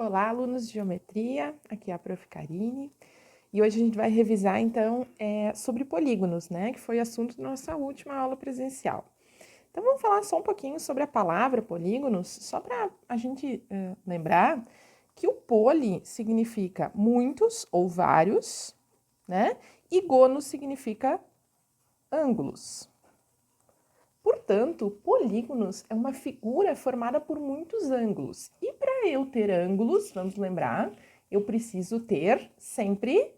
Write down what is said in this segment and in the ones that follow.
Olá, alunos de geometria, aqui é a Prof. Karine, e hoje a gente vai revisar, então, sobre polígonos, né, que foi assunto da nossa última aula presencial. Então, vamos falar só um pouquinho sobre a palavra polígonos, só para a gente lembrar que o poli significa muitos ou vários, né, e gono significa ângulos. Portanto, polígonos é uma figura formada por muitos ângulos. E para eu ter ângulos, vamos lembrar, eu preciso ter sempre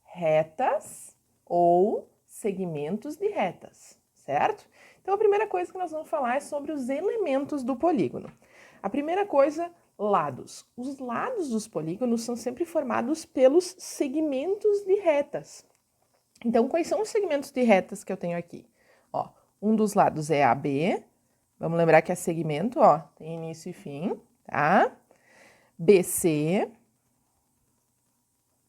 retas ou segmentos de retas, certo? Então, a primeira coisa que nós vamos falar é sobre os elementos do polígono. A primeira coisa, lados. Os lados dos polígonos são sempre formados pelos segmentos de retas. Então, quais são os segmentos de retas que eu tenho aqui? Ó, um dos lados é AB, vamos lembrar que é segmento, ó, tem início e fim, tá? BC,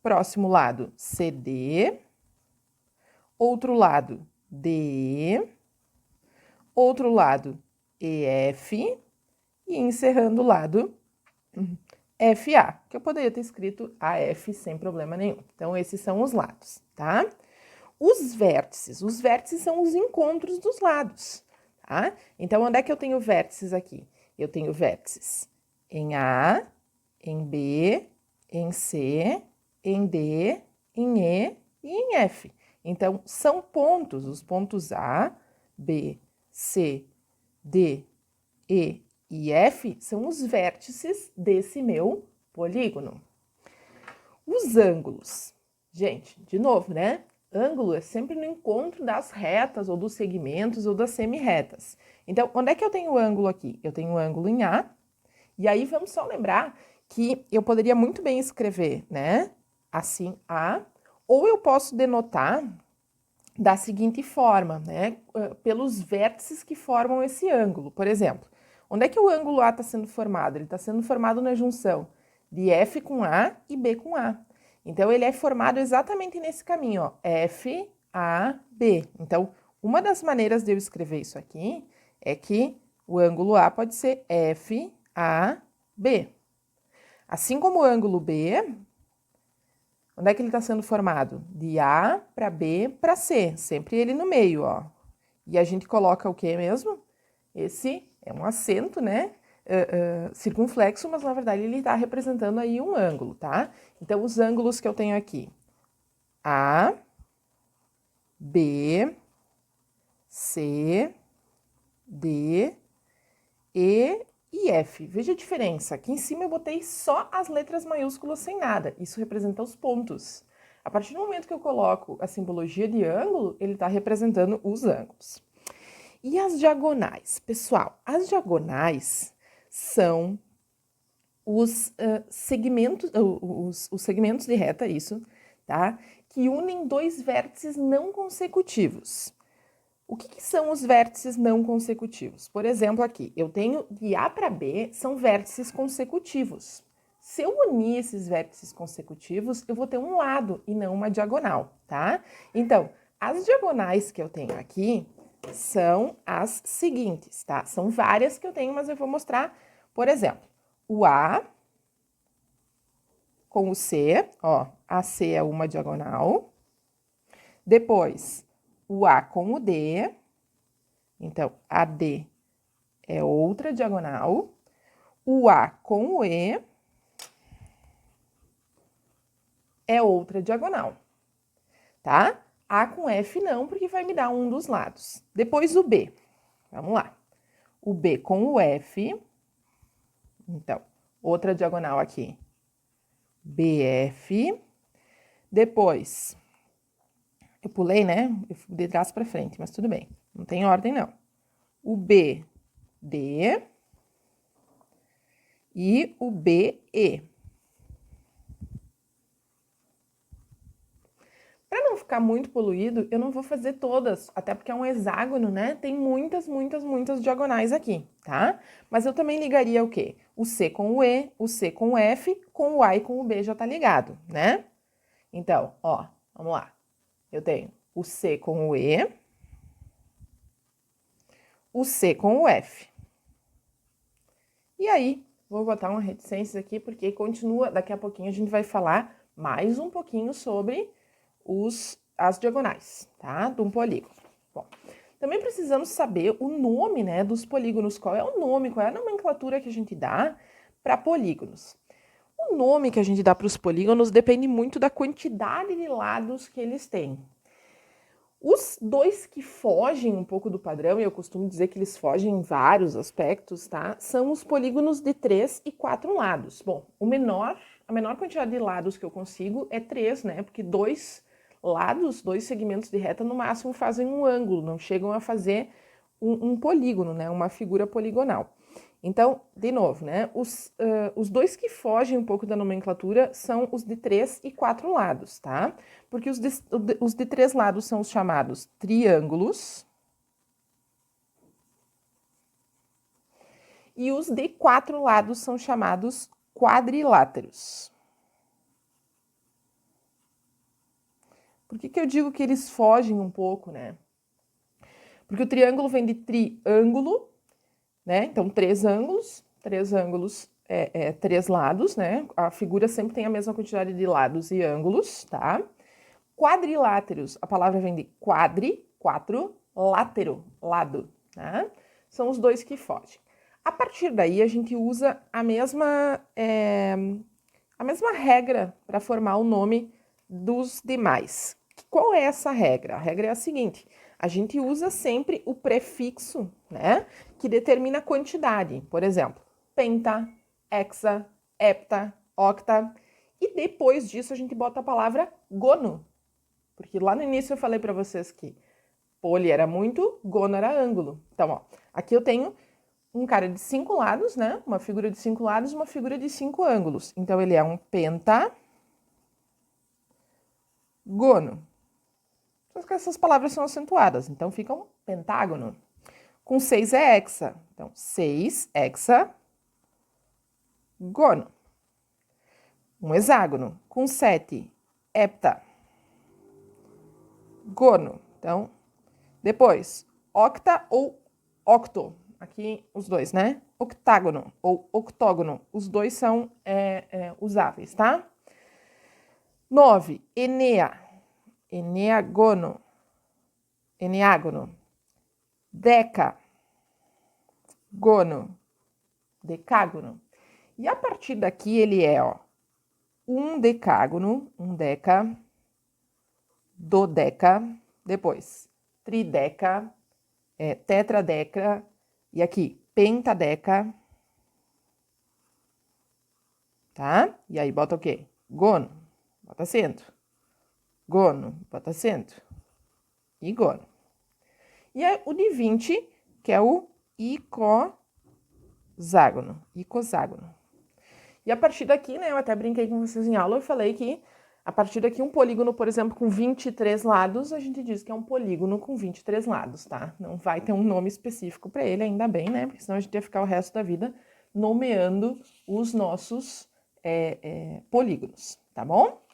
próximo lado CD, outro lado DE, outro lado EF e encerrando o lado FA, que eu poderia ter escrito AF sem problema nenhum. Então, esses são os lados, tá? Os vértices são os encontros dos lados, tá? Então, onde é que eu tenho vértices aqui? Eu tenho vértices em A, em B, em C, em D, em E e em F. Então, são pontos, os pontos A, B, C, D, E e F são os vértices desse meu polígono. Os ângulos. Gente, de novo, né? Ângulo é sempre no encontro das retas, ou dos segmentos, ou das semi-retas. Então, onde é que eu tenho o ângulo aqui? Eu tenho o ângulo em A, e aí vamos só lembrar que eu poderia muito bem escrever, né? Assim, A, ou eu posso denotar da seguinte forma, né? Pelos vértices que formam esse ângulo. Por exemplo, onde é que o ângulo A está sendo formado? Ele está sendo formado na junção de F com A e B com A. Então, ele é formado exatamente nesse caminho, ó, F, A, B. Então, uma das maneiras de eu escrever isso aqui é que o ângulo A pode ser F, A, B. Assim como o ângulo B, onde é que ele está sendo formado? De A para B para C, sempre ele no meio, ó. E a gente coloca o que mesmo? Esse é um acento, né? Circunflexo, mas na verdade ele está representando aí um ângulo, tá? Então, os ângulos que eu tenho aqui: A, B, C, D, E e F. Veja a diferença. Aqui em cima eu botei só as letras maiúsculas sem nada. Isso representa os pontos. A partir do momento que eu coloco a simbologia de ângulo, ele está representando os ângulos. E as diagonais? Pessoal, as diagonais são os segmentos, os segmentos de reta, isso, tá? Que unem dois vértices não consecutivos. O que são os vértices não consecutivos? Por exemplo, aqui, eu tenho de A para B, são vértices consecutivos. Se eu unir esses vértices consecutivos, eu vou ter um lado e não uma diagonal, tá? Então, as diagonais que eu tenho aqui são as seguintes, tá? São várias que eu tenho, mas eu vou mostrar, por exemplo, o A com o C, ó, AC é uma diagonal. Depois, o A com o D, então, AD é outra diagonal. O A com o E é outra diagonal, tá? A com F não, porque vai me dar um dos lados. Depois o B, vamos lá. O B com o F, então, outra diagonal aqui. BF. Depois, eu pulei, né? Eu fui de trás para frente, mas tudo bem. Não tem ordem, não. O BD e o BE. Para não ficar muito poluído, eu não vou fazer todas, até porque é um hexágono, né? Tem muitas diagonais aqui, tá? Mas eu também ligaria o quê? O C com o E, o C com o F, com o A e com o B já tá ligado, né? Então, ó, vamos lá. Eu tenho o C com o E, o C com o F. E aí, vou botar uma reticência aqui, porque continua, daqui a pouquinho a gente vai falar mais um pouquinho sobre as diagonais, tá? De um polígono. Bom, também precisamos saber o nome, né, dos polígonos. Qual é o nome, qual é a nomenclatura que a gente dá para polígonos? O nome que a gente dá para os polígonos depende muito da quantidade de lados que eles têm. Os dois que fogem um pouco do padrão, e eu costumo dizer que eles fogem em vários aspectos, tá? São os polígonos de 3 e 4 lados. Bom, a menor quantidade de lados que eu consigo é 3, né? Porque dois lados, dois segmentos de reta, no máximo fazem um ângulo, não chegam a fazer um polígono, né? Uma figura poligonal. Então, de novo, né? Os dois que fogem um pouco da nomenclatura são os de 3 e 4 lados, tá? Porque os de 3 lados são os chamados triângulos. E os de 4 lados são chamados quadriláteros. Por que eu digo que eles fogem um pouco, né? Porque o triângulo vem de triângulo, né? Então, três ângulos três lados, né? A figura sempre tem a mesma quantidade de lados e ângulos, tá? Quadriláteros, a palavra vem de quatro, látero, lado, tá? São os dois que fogem. A partir daí, a gente usa a mesma regra para formar o nome dos demais. Qual é essa regra? A regra é a seguinte: a gente usa sempre o prefixo, né, que determina a quantidade. Por exemplo, penta, hexa, hepta, octa. E depois disso a gente bota a palavra gono. Porque lá no início eu falei para vocês que poli era muito, gono era ângulo. Então, ó, aqui eu tenho um cara de 5 lados, né? Uma figura de 5 lados, uma figura de 5 ângulos. Então, ele é um pentagono. Só que essas palavras são acentuadas, então fica um pentágono. Com 6 é hexa. Então, 6 hexagono. Um hexágono. Com 7, heptagono. Então, depois, octa ou octo. Aqui os dois, né? Octágono ou octógono. Os dois são usáveis, tá? 9, eneágono. Decagono. Decágono. E a partir daqui ele é, ó, um decágono, um deca, dodeca, depois trideca, tetradeca, e aqui pentadeca, tá? E aí bota o quê? Gono, bota acento. Gono, bota acento. E gono. E é o de 20, que é o icoságono. E a partir daqui, né, eu até brinquei com vocês em aula, eu falei que a partir daqui um polígono, por exemplo, com 23 lados, a gente diz que é um polígono com 23 lados, tá? Não vai ter um nome específico para ele, ainda bem, né? Porque senão a gente ia ficar o resto da vida nomeando os nossos polígonos, tá bom?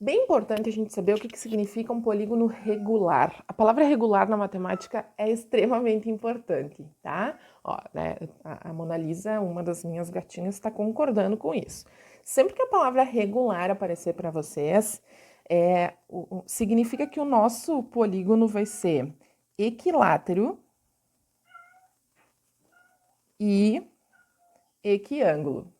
Bem importante a gente saber o que significa um polígono regular. A palavra regular na matemática é extremamente importante, tá? Ó, né, a Mona Lisa, uma das minhas gatinhas, está concordando com isso. Sempre que a palavra regular aparecer para vocês, significa que o nosso polígono vai ser equilátero e equiângulo.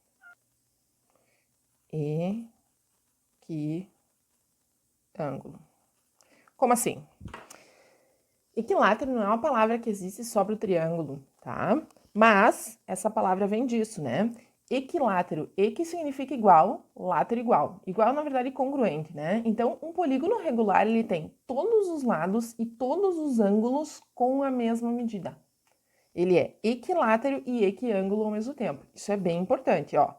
Ângulo. Como assim? Equilátero não é uma palavra que existe só para o triângulo, tá? Mas essa palavra vem disso, né? Equilátero, equi significa igual, látero igual. Igual, na verdade, congruente, né? Então, um polígono regular, ele tem todos os lados e todos os ângulos com a mesma medida. Ele é equilátero e equiângulo ao mesmo tempo. Isso é bem importante, ó.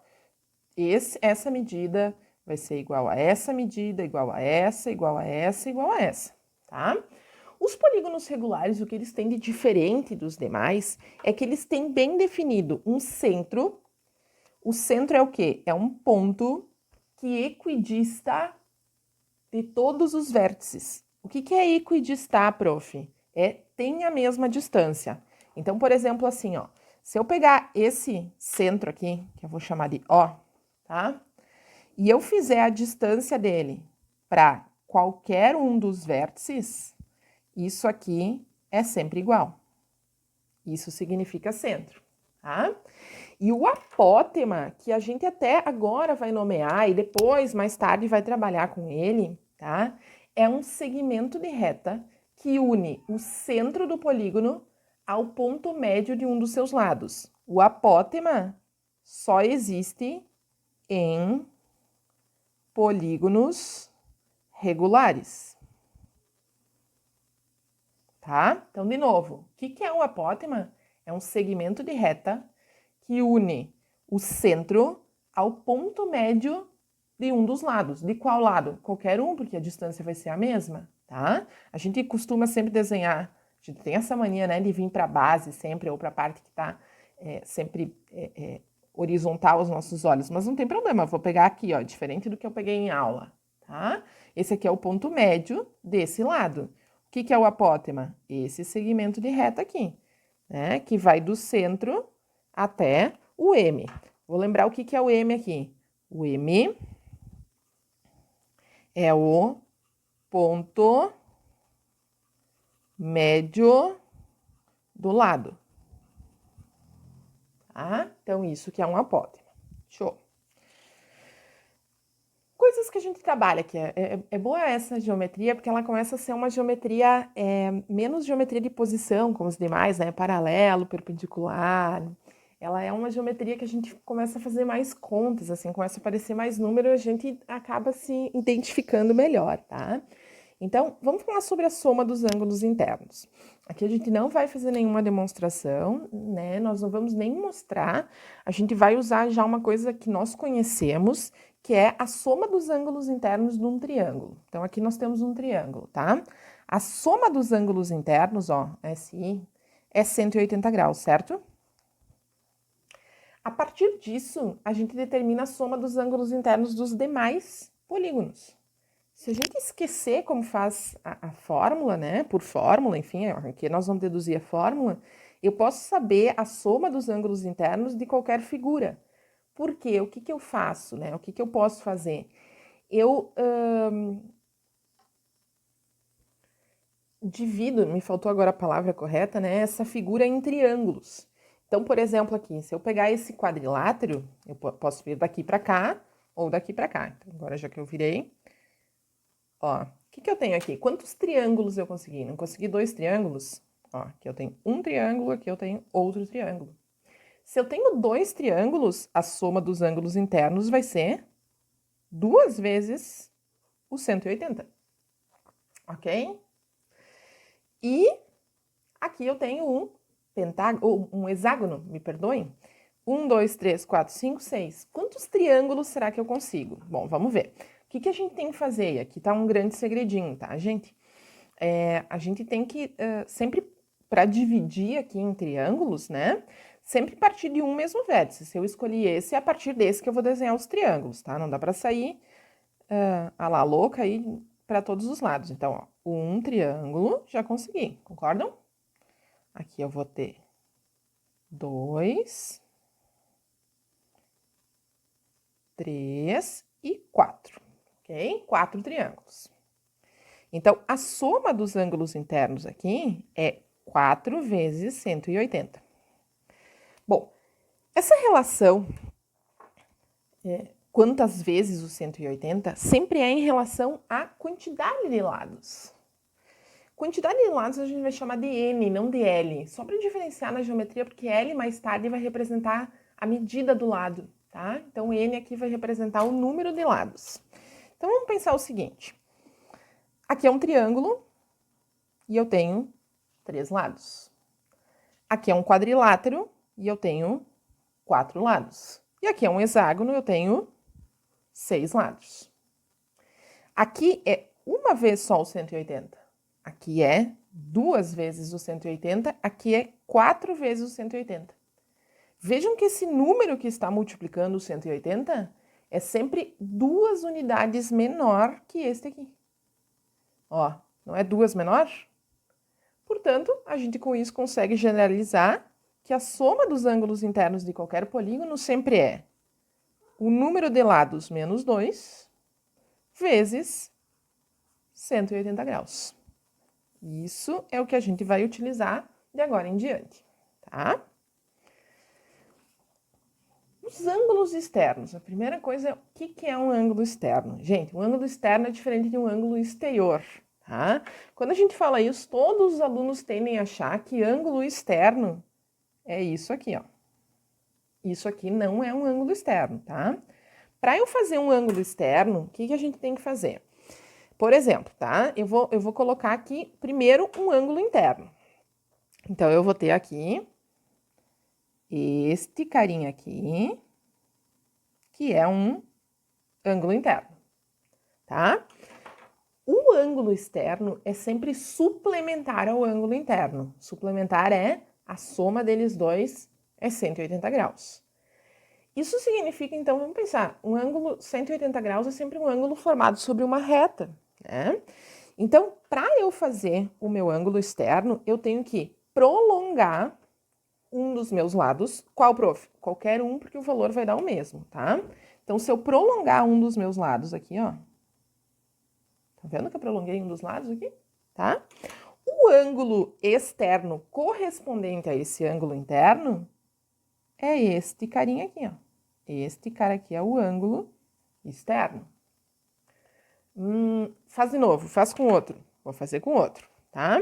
Essa medida vai ser igual a essa medida, igual a essa, igual a essa, igual a essa, tá? Os polígonos regulares, o que eles têm de diferente dos demais é que eles têm bem definido um centro. O centro é o quê? É um ponto que equidista de todos os vértices. O que é equidistar, prof? Tem a mesma distância. Então, por exemplo, assim, ó, Se eu pegar esse centro aqui, que eu vou chamar de O, tá? E eu fizer a distância dele para qualquer um dos vértices, isso aqui é sempre igual. Isso significa centro, tá? E o apótema, que a gente até agora vai nomear e depois, mais tarde, vai trabalhar com ele, tá? É um segmento de reta que une o centro do polígono ao ponto médio de um dos seus lados. O apótema só existe em polígonos regulares. Tá? Então, de novo, o que é um apótema? É um segmento de reta que une o centro ao ponto médio de um dos lados. De qual lado? Qualquer um, porque a distância vai ser a mesma, tá? A gente costuma sempre desenhar, a gente tem essa mania, né, de vir para a base sempre, ou para a parte que está sempre horizontal aos nossos olhos, mas não tem problema, eu vou pegar aqui, ó, diferente do que eu peguei em aula, tá? Esse aqui é o ponto médio desse lado. O que é o apótema? Esse segmento de reta aqui, né? Que vai do centro até o M. Vou lembrar o que é o M aqui. O M é o ponto médio do lado. Tá? Então, isso que é um apótema. Show. Coisas que a gente trabalha aqui. É boa essa geometria, porque ela começa a ser uma geometria, menos geometria de posição, como os demais, né? Paralelo, perpendicular. Ela é uma geometria que a gente começa a fazer mais contas, assim, começa a aparecer mais número, a gente acaba se identificando melhor, tá? Então, vamos falar sobre a soma dos ângulos internos. Aqui a gente não vai fazer nenhuma demonstração, né? Nós não vamos nem mostrar, a gente vai usar já uma coisa que nós conhecemos, que é a soma dos ângulos internos de um triângulo. Então, aqui nós temos um triângulo, tá? A soma dos ângulos internos, ó, SI, é 180 graus, certo? A partir disso, a gente determina a soma dos ângulos internos dos demais polígonos. Se a gente esquecer como faz a fórmula, né, por fórmula, enfim, aqui nós vamos deduzir a fórmula, eu posso saber a soma dos ângulos internos de qualquer figura. Por quê? O que eu faço, né? O que eu posso fazer? Eu divido, me faltou agora a palavra correta, né? Essa figura em triângulos. Então, por exemplo, aqui, se eu pegar esse quadrilátero, eu posso vir daqui para cá ou daqui para cá. Então, agora já que eu virei, ó, o que eu tenho aqui? Quantos triângulos eu consegui? Não consegui 2 triângulos? Ó, aqui eu tenho um triângulo, aqui eu tenho outro triângulo. Se eu tenho 2 triângulos, a soma dos ângulos internos vai ser 2 vezes o 180, ok? E aqui eu tenho um hexágono, me perdoem. 1, 2, 3, 4, 5, 6. Quantos triângulos será que eu consigo? Bom, vamos ver. O que a gente tem que fazer? Aqui tá um grande segredinho, tá, gente? A gente tem que, sempre, para dividir aqui em triângulos, né? Sempre partir de um mesmo vértice. Se eu escolhi esse, é a partir desse que eu vou desenhar os triângulos, tá? Não dá para sair, lá, louca aí para todos os lados. Então, ó, um triângulo, já consegui, concordam? Aqui eu vou ter 2, 3 e 4, ok? 4 triângulos. Então, a soma dos ângulos internos aqui é 4 vezes 180. Bom, essa relação, quantas vezes o 180, sempre é em relação à quantidade de lados. Quantidade de lados a gente vai chamar de N, não de L, só para diferenciar na geometria, porque L mais tarde vai representar a medida do lado, tá? Então, N aqui vai representar o número de lados. Então, vamos pensar o seguinte. Aqui é um triângulo e eu tenho 3 lados. Aqui é um quadrilátero e eu tenho 4 lados. E aqui é um hexágono e eu tenho 6 lados. Aqui é uma vez só o 180. Aqui é 2 vezes o 180, aqui é 4 vezes o 180. Vejam que esse número que está multiplicando o 180 é sempre 2 unidades menor que este aqui. Ó, não é 2 menor? Portanto, a gente com isso consegue generalizar que a soma dos ângulos internos de qualquer polígono sempre é o número de lados menos 2 vezes 180 graus. Isso é o que a gente vai utilizar de agora em diante, tá? Os ângulos externos. A primeira coisa é o que é um ângulo externo? Gente, um ângulo externo é diferente de um ângulo exterior, tá? Quando a gente fala isso, todos os alunos tendem a achar que ângulo externo é isso aqui, ó. Isso aqui não é um ângulo externo, tá? Para eu fazer um ângulo externo, o que a gente tem que fazer? Por exemplo, tá? Eu vou colocar aqui primeiro um ângulo interno. Então, eu vou ter aqui este carinha aqui, que é um ângulo interno, tá? O ângulo externo é sempre suplementar ao ângulo interno. Suplementar é a soma deles dois é 180 graus. Isso significa, então, vamos pensar, um ângulo 180 graus é sempre um ângulo formado sobre uma reta, né? Então, para eu fazer o meu ângulo externo, eu tenho que prolongar um dos meus lados. Qual, prof? Qualquer um, porque o valor vai dar o mesmo, tá? Então, se eu prolongar um dos meus lados aqui, ó. Tá vendo que eu prolonguei um dos lados aqui? Tá? O ângulo externo correspondente a esse ângulo interno é este carinha aqui, ó. Este cara aqui é o ângulo externo. Faz de novo, faz com outro. Vou fazer com outro, tá?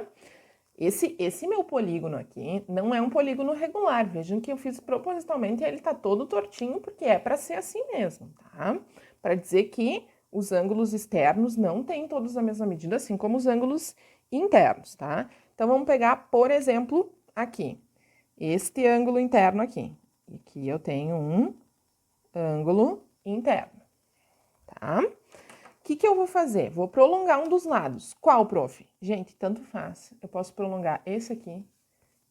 Esse meu polígono aqui não é um polígono regular. Vejam que eu fiz propositalmente e ele tá todo tortinho, porque é para ser assim mesmo, tá? Para dizer que os ângulos externos não têm todos a mesma medida, assim como os ângulos internos, tá? Então, vamos pegar, por exemplo, aqui. Este ângulo interno aqui. Aqui eu tenho um ângulo interno, tá? O que eu vou fazer? Vou prolongar um dos lados. Qual, prof? Gente, tanto faz. Eu posso prolongar esse aqui,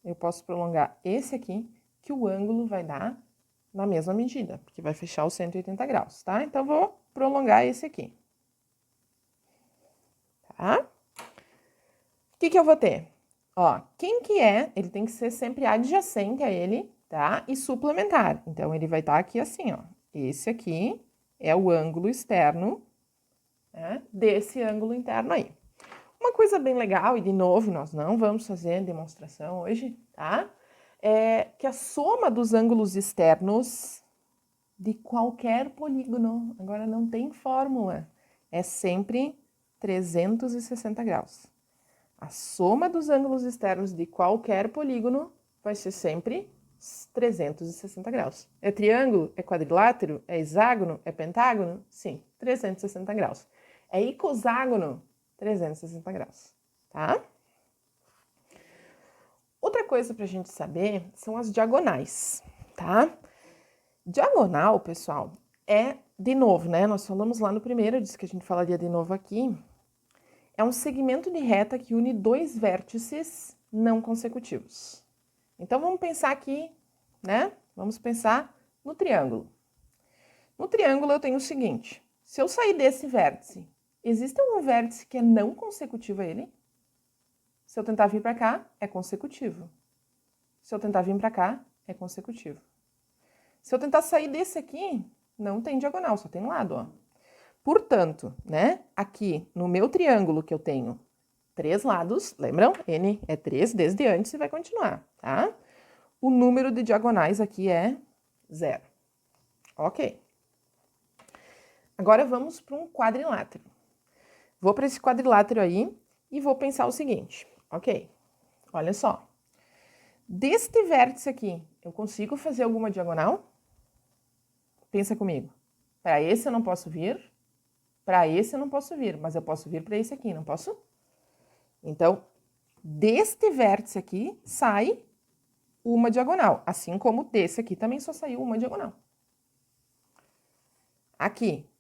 eu posso prolongar esse aqui, que o ângulo vai dar na mesma medida, porque vai fechar os 180 graus, tá? Então, vou prolongar esse aqui. Tá? O que eu vou ter? Ó, quem que é? Ele tem que ser sempre adjacente a ele, tá? E suplementar. Então, ele vai estar aqui assim, ó. Esse aqui é o ângulo externo, né, desse ângulo interno aí. Uma coisa bem legal, e de novo, nós não vamos fazer demonstração hoje, tá? É que a soma dos ângulos externos de qualquer polígono, agora não tem fórmula, é sempre 360 graus. A soma dos ângulos externos de qualquer polígono vai ser sempre 360 graus. É triângulo? É quadrilátero? É hexágono? É pentágono? Sim, 360 graus. É icoságono? 360 graus, tá? Outra coisa para a gente saber são as diagonais, tá? Diagonal, pessoal, é, de novo, né? Nós falamos lá no primeiro, eu disse que a gente falaria de novo aqui. É um segmento de reta que une dois vértices não consecutivos. Então, vamos pensar aqui, né? Vamos pensar no triângulo. No triângulo, eu tenho o seguinte. Se eu sair desse vértice, existe algum vértice que é não consecutivo a ele? Se eu tentar vir para cá, é consecutivo. Se eu tentar vir para cá, é consecutivo. Se eu tentar sair desse aqui, não tem diagonal, só tem lado, ó. Portanto, né, aqui no meu triângulo que eu tenho 3 lados, lembram? N é 3 desde antes e vai continuar, tá? O número de diagonais aqui é 0. Ok. Agora vamos para um quadrilátero. Vou para esse quadrilátero aí e vou pensar o seguinte, ok? Olha só. Deste vértice aqui, eu consigo fazer alguma diagonal? Pensa comigo. Para esse eu não posso vir, para esse eu não posso vir, mas eu posso vir para esse aqui, não posso? Então, deste vértice aqui sai uma diagonal, assim como desse aqui também só saiu uma diagonal. Aqui,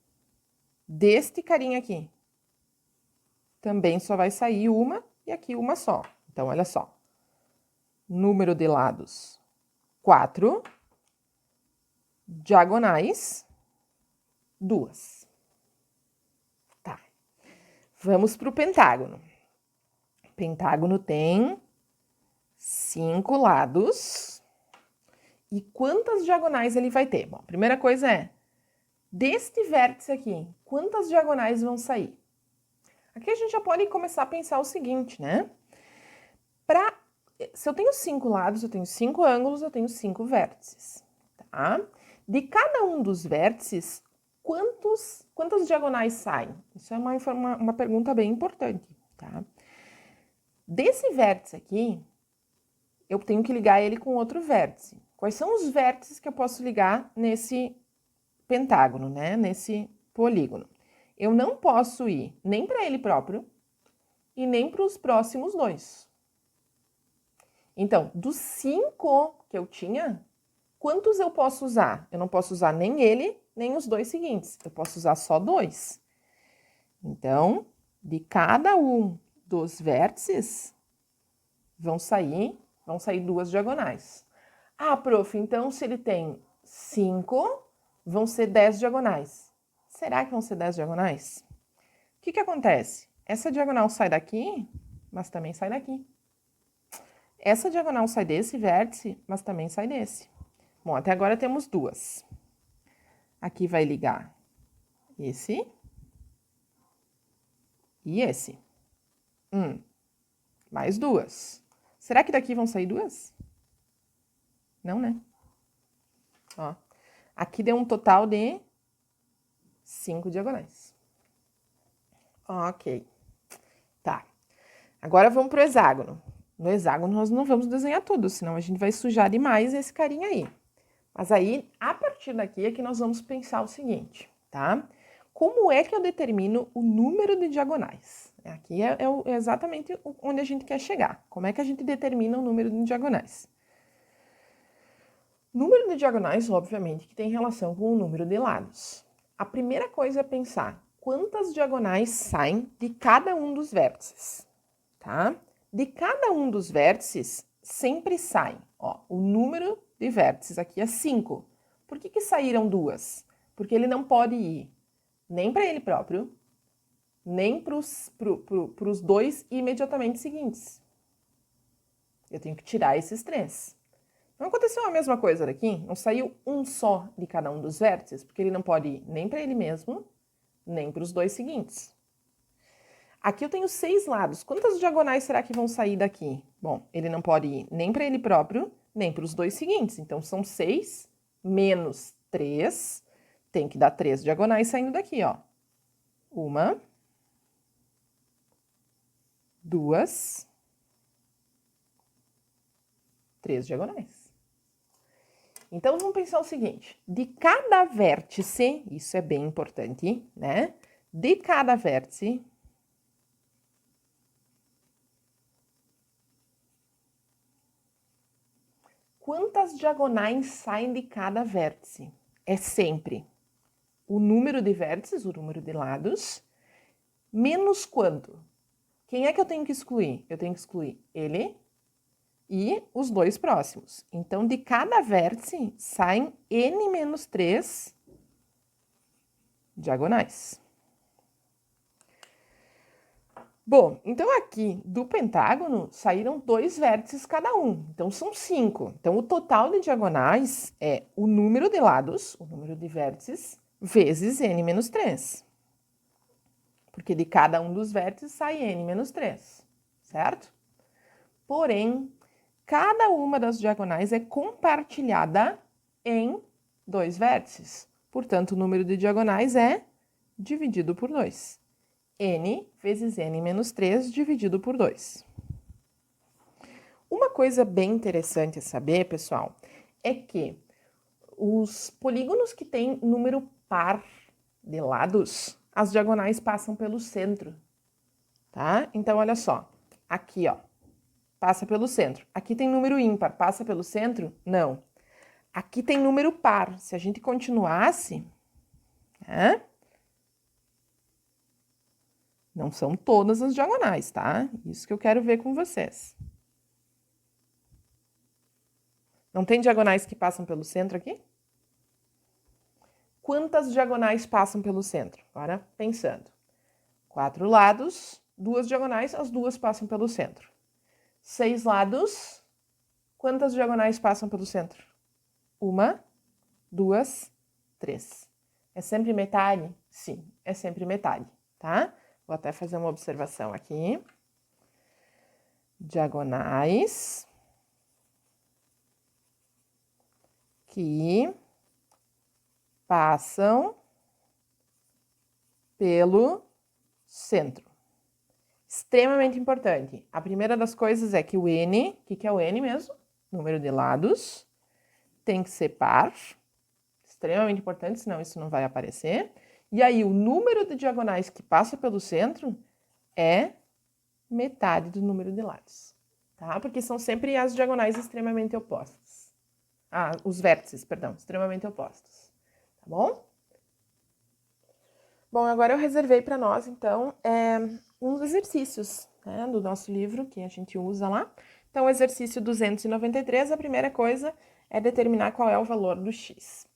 deste carinha aqui, também só vai sair uma e aqui uma só. Então, olha só. Número de lados, 4. Diagonais, 2. Tá. Vamos para o pentágono. Pentágono tem 5 lados E quantas diagonais ele vai ter? Bom, a primeira coisa é, deste vértice aqui, quantas diagonais vão sair? Aqui a gente já pode começar a pensar o seguinte, né? Se eu tenho 5 lados, eu tenho 5 ângulos, eu tenho 5 vértices, tá? De cada um dos vértices, quantas diagonais saem? Isso é uma pergunta bem importante, tá? Desse vértice aqui, eu tenho que ligar ele com outro vértice. Quais são os vértices que eu posso ligar nesse pentágono, né? Nesse polígono? Eu não posso ir nem para ele próprio e nem para os próximos dois. Então, dos 5 que eu tinha, quantos eu posso usar? Eu não posso usar nem ele, nem os dois seguintes. Eu posso usar só 2. Então, de cada um dos vértices, vão sair 2 diagonais. Ah, prof, então se ele tem 5, vão ser 10 diagonais. Será que vão ser 10 diagonais? O que acontece? Essa diagonal sai daqui, mas também sai daqui. Essa diagonal sai desse vértice, mas também sai desse. Bom, até agora temos 2. Aqui vai ligar esse e esse. Mais 2. Será que daqui vão sair 2? Não, né? Ó, aqui deu um total de 5 diagonais. Ok. Tá. Agora vamos pro hexágono. No hexágono nós não vamos desenhar tudo, senão a gente vai sujar demais esse carinha aí. Mas aí, a partir daqui é que nós vamos pensar o seguinte, tá? Como é que eu determino o número de diagonais? Aqui é exatamente onde a gente quer chegar. Como é que a gente determina o número de diagonais? Número de diagonais, obviamente, que tem relação com o número de lados. A primeira coisa é pensar quantas diagonais saem de cada um dos vértices, tá? De cada um dos vértices, sempre sai, ó, o número de vértices aqui é 5. Por que saíram 2? Porque ele não pode ir nem para ele próprio, nem para os dois imediatamente seguintes. Eu tenho que tirar esses 3. Não aconteceu a mesma coisa daqui? Não saiu um só de cada um dos vértices, porque ele não pode ir nem para ele mesmo, nem para os dois seguintes. Aqui eu tenho 6 lados. Quantas diagonais será que vão sair daqui? Bom, ele não pode ir nem para ele próprio, nem para os dois seguintes. Então, são 6 menos 3. Tem que dar 3 diagonais saindo daqui, ó. 1, 2, 3 diagonais. Então, vamos pensar o seguinte. De cada vértice, isso é bem importante, né? De cada vértice, quantas diagonais saem de cada vértice? É sempre o número de vértices, o número de lados, menos quanto? Quem é que eu tenho que excluir? Eu tenho que excluir ele e os dois próximos. Então, de cada vértice, saem n menos 3 diagonais. Bom, então aqui do pentágono saíram 2 vértices cada um, então são 5. Então o total de diagonais é o número de lados, o número de vértices, vezes n menos 3. Porque de cada um dos vértices sai n menos 3, certo? Porém, cada uma das diagonais é compartilhada em 2 vértices. Portanto, o número de diagonais é dividido por 2. N vezes n menos 3 dividido por 2. Uma coisa bem interessante a saber, pessoal, é que os polígonos que têm número par de lados, as diagonais passam pelo centro, tá? Então, olha só, aqui, ó, passa pelo centro. Aqui tem número ímpar, passa pelo centro? Não. Aqui tem número par. Se a gente continuasse, né? Não são todas as diagonais, tá? Isso que eu quero ver com vocês. Não tem diagonais que passam pelo centro aqui? Quantas diagonais passam pelo centro? Agora, pensando. 4 lados, 2 diagonais, as 2 passam pelo centro. 6 lados, quantas diagonais passam pelo centro? 1, 2, 3. É sempre metade? Sim, é sempre metade, tá? Vou até fazer uma observação aqui. Diagonais que passam pelo centro. Extremamente importante. A primeira das coisas é que o N, o que é o N mesmo? Número de lados, tem que ser par. Extremamente importante, senão isso não vai aparecer. E aí, o número de diagonais que passa pelo centro é metade do número de lados, tá? Porque são sempre as diagonais extremamente opostas. Ah, os vértices, perdão, extremamente opostos, tá bom? Bom, agora eu reservei para nós, então, uns exercícios, né, do nosso livro que a gente usa lá. Então, o exercício 293, a primeira coisa é determinar qual é o valor do x.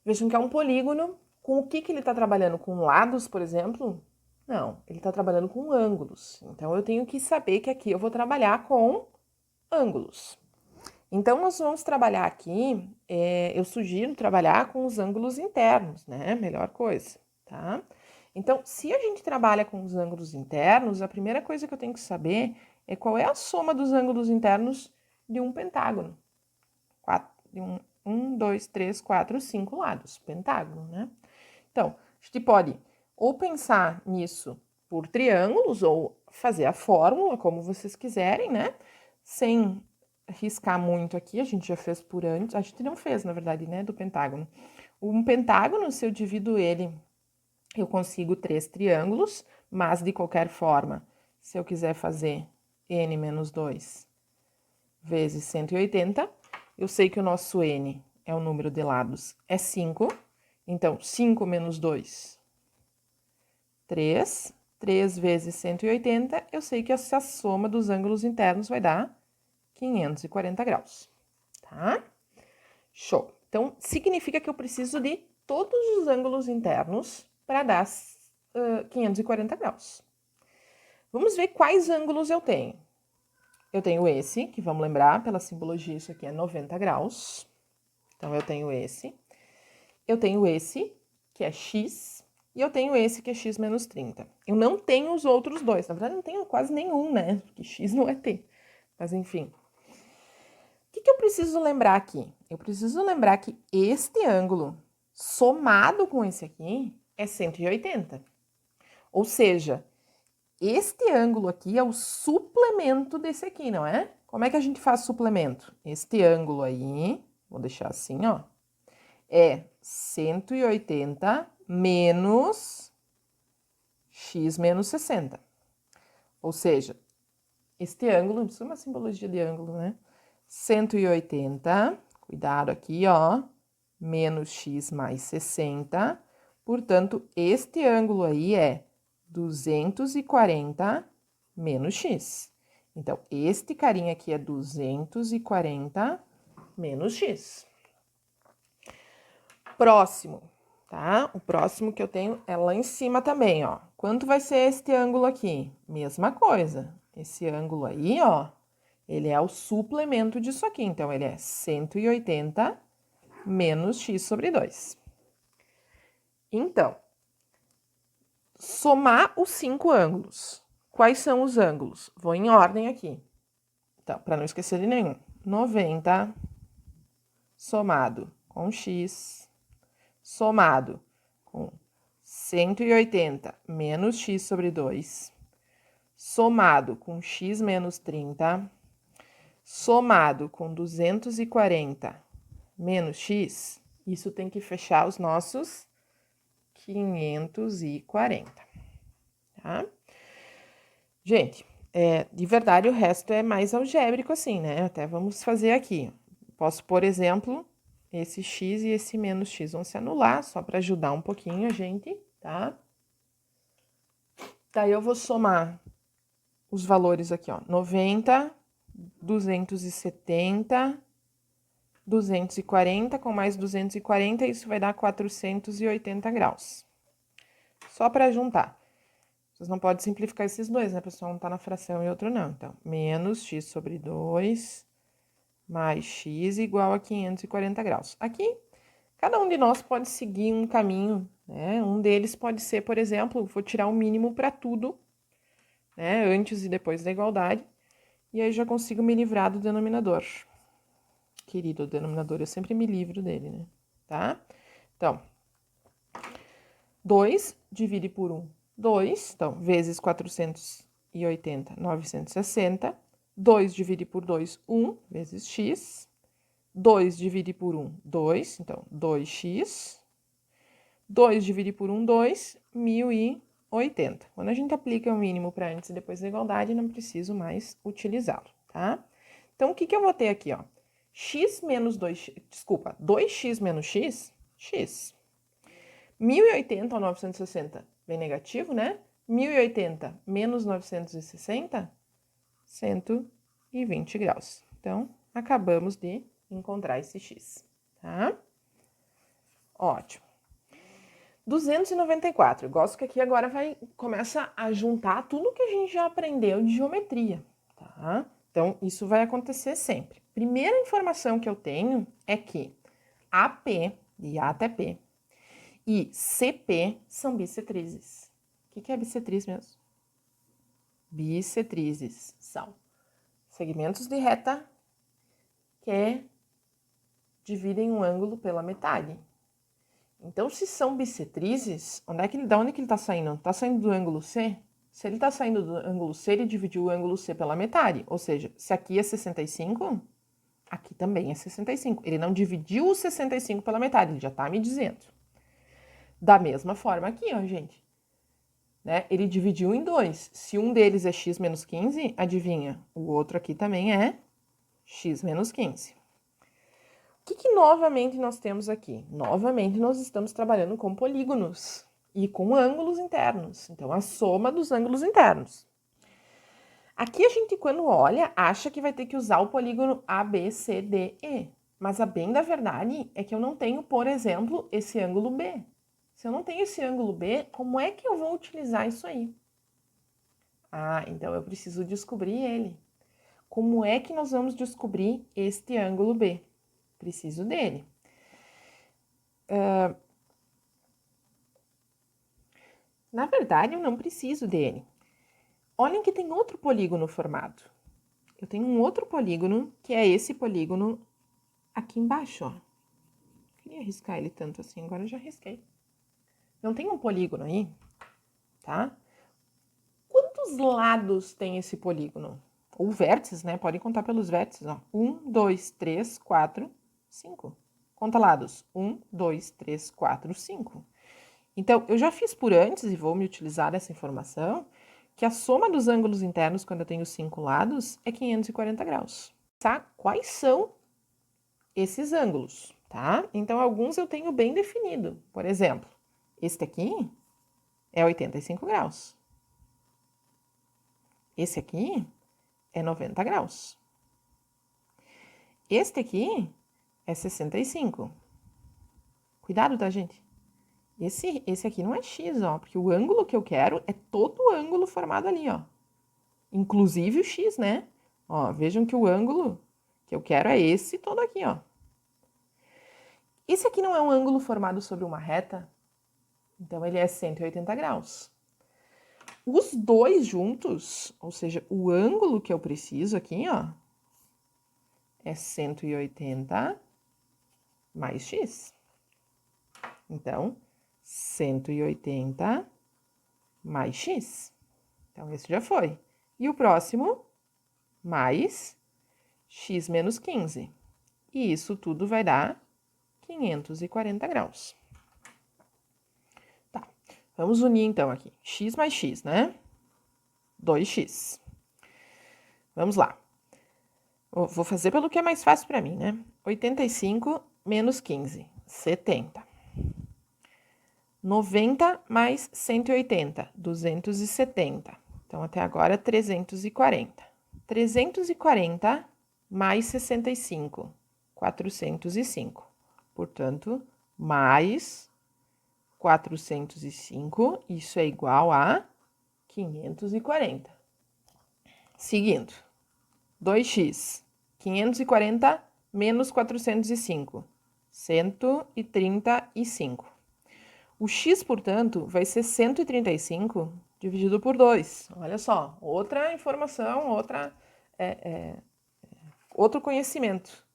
Vejam que é um polígono. Com o que ele está trabalhando? Com lados, por exemplo? Não, ele está trabalhando com ângulos. Então, eu tenho que saber que aqui eu vou trabalhar com ângulos. Então, nós vamos trabalhar aqui, eu sugiro trabalhar com os ângulos internos, né? Melhor coisa, tá? Então, se a gente trabalha com os ângulos internos, a primeira coisa que eu tenho que saber é qual é a soma dos ângulos internos de um pentágono. 2, 3, 4, 5 lados, pentágono, né? Então, a gente pode ou pensar nisso por triângulos ou fazer a fórmula, como vocês quiserem, né? Sem riscar muito aqui, a gente já fez por antes, a gente não fez, na verdade, né, do pentágono. Um pentágono, se eu divido ele, eu consigo 3 triângulos, mas de qualquer forma, se eu quiser fazer n menos 2 vezes 180, eu sei que o nosso n é o número de lados, é 5, então 5 menos 2, 3, 3 vezes 180, eu sei que essa soma dos ângulos internos vai dar 540 graus, tá? Show. Então, significa que eu preciso de todos os ângulos internos para dar 540 graus. Vamos ver quais ângulos eu tenho. Eu tenho esse, que vamos lembrar, pela simbologia, isso aqui é 90 graus. Então, eu tenho esse. Eu tenho esse, que é x, e eu tenho esse, que é x menos 30. Eu não tenho os outros dois. Na verdade, não tenho quase nenhum, né? Porque x não é t. Mas, enfim. O que eu preciso lembrar aqui? Eu preciso lembrar que este ângulo, somado com esse aqui, é 180. Ou seja, este ângulo aqui é o suplemento desse aqui, não é? Como é que a gente faz suplemento? Este ângulo aí, vou deixar assim, ó, é 180 menos x menos 60. Ou seja, este ângulo, isso é uma simbologia de ângulo, né? 180, cuidado aqui, ó, menos x mais 60. Portanto, este ângulo aí é 240 menos x. Então, este carinha aqui é 240 menos x. Próximo, tá? O próximo que eu tenho é lá em cima também, ó. Quanto vai ser este ângulo aqui? Mesma coisa. Esse ângulo aí, ó, ele é o suplemento disso aqui. Então, ele é 180 menos x sobre 2. Então, somar os 5 ângulos. Quais são os ângulos? Vou em ordem aqui. Então, para não esquecer de nenhum. 90 somado com x, somado com 180 menos x sobre 2, somado com x menos 30, somado com 240 menos x, isso tem que fechar os nossos 540, tá? Gente, de verdade o resto é mais algébrico assim, né? Até vamos fazer aqui. Posso, por exemplo, esse x e esse menos x vão se anular, só para ajudar um pouquinho a gente, tá? Daí eu vou somar os valores aqui, ó. 90, 270, 240 com mais 240, isso vai dar 480 graus. Só para juntar. Vocês não podem simplificar esses dois, né, pessoal? Um tá na fração e outro não. Então, menos x sobre 2, mais x igual a 540 graus. Aqui, cada um de nós pode seguir um caminho, né? Um deles pode ser, por exemplo, vou tirar o mínimo para tudo, né? Antes e depois da igualdade, e aí já consigo me livrar do denominador. Querido, o denominador, eu sempre me livro dele, né? Tá? Então, 2 divide por 1, 2. Então, vezes 480, 960. 2 divide por 2, 1, vezes x. 2 divide por 1, 2. Então, 2x. 2 divide por 1, 2. 1080. Quando a gente aplica o mínimo para antes e depois da igualdade, não preciso mais utilizá-lo, tá? Então, o que eu vou ter aqui, ó? X menos 2x, desculpa, 2x menos x, x. 1080 ou 960 vem negativo, né? 1080 menos 960, 120 graus. Então, acabamos de encontrar esse x, tá? Ótimo. 294. Eu gosto que aqui agora começa a juntar tudo que a gente já aprendeu de geometria, tá? Então, isso vai acontecer sempre. Primeira informação que eu tenho é que AP, de A até P, e CP são bissetrizes. O que é bissetriz mesmo? Bissetrizes são segmentos de reta que dividem um ângulo pela metade. Então, se são bissetrizes, da onde que ele está saindo? Está saindo do ângulo C? Se ele está saindo do ângulo C, ele dividiu o ângulo C pela metade. Ou seja, se aqui é 65, aqui também é 65. Ele não dividiu o 65 pela metade, ele já está me dizendo. Da mesma forma aqui, ó, gente. Né? Ele dividiu em 2. Se um deles é x menos 15, adivinha? O outro aqui também é x menos 15. O que novamente nós temos aqui? Novamente nós estamos trabalhando com polígonos e com ângulos internos. Então, a soma dos ângulos internos. Aqui a gente, quando olha, acha que vai ter que usar o polígono ABCDE. Mas a bem da verdade é que eu não tenho, por exemplo, esse ângulo B. Se eu não tenho esse ângulo B, como é que eu vou utilizar isso aí? Ah, então eu preciso descobrir ele. Como é que nós vamos descobrir este ângulo B? Preciso dele. Na verdade, eu não preciso dele. Olhem que tem outro polígono formado. Eu tenho um outro polígono, que é esse polígono aqui embaixo, ó. Queria riscar ele tanto assim, agora eu já risquei. Não tem um polígono aí, tá? Quantos lados tem esse polígono? Ou vértices, né? Podem contar pelos vértices, ó. 1, 2, 3, 4, 5. Conta lados. 1, 2, 3, 4, 5. Então, eu já fiz por antes, e vou me utilizar dessa informação, que a soma dos ângulos internos, quando eu tenho 5 lados, é 540 graus. Tá? Quais são esses ângulos, tá? Então, alguns eu tenho bem definido. Por exemplo, este aqui é 85 graus. Esse aqui é 90 graus. Este aqui é 65. Cuidado, tá, gente? Esse aqui não é x, ó, porque o ângulo que eu quero é todo o ângulo formado ali, ó. Inclusive o x, né? Ó, vejam que o ângulo que eu quero é esse todo aqui, ó. Esse aqui não é um ângulo formado sobre uma reta, então ele é 180 graus. Os dois juntos, ou seja, o ângulo que eu preciso aqui, ó, é 180 mais x. Então, 180 mais x. Então, esse já foi. E o próximo, mais x menos 15. E isso tudo vai dar 540 graus. Tá, vamos unir então aqui. X mais x, né? 2x. Vamos lá. Vou fazer pelo que é mais fácil para mim, né? 85 menos 15, 70. 90 mais 180, 270. Então, até agora, 340. 340 mais 65, 405. Portanto, mais 405, isso é igual a 540. Seguindo, 2x 540 menos 405, 135. O x, portanto, vai ser 135 dividido por 2. Olha só, outra informação, outro conhecimento.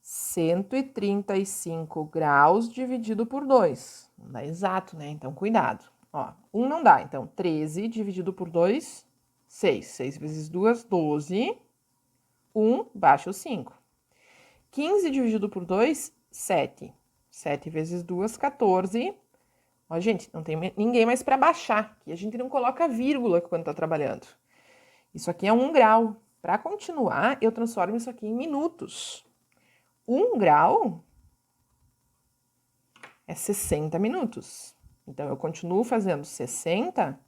135 graus dividido por 2. Não dá exato, né? Então, cuidado. Ó, 1 não dá. Então, 13 dividido por 2, 6. 6 vezes 2, 12. 1, baixa o 5. 15 dividido por 2, 7. 7 vezes 2, 14. Ó, gente, não tem ninguém mais para baixar. Aqui a gente não coloca vírgula quando tá trabalhando. Isso aqui é 1 grau. Para continuar, eu transformo isso aqui em minutos. 1 grau é 60 minutos. Então, eu continuo fazendo 60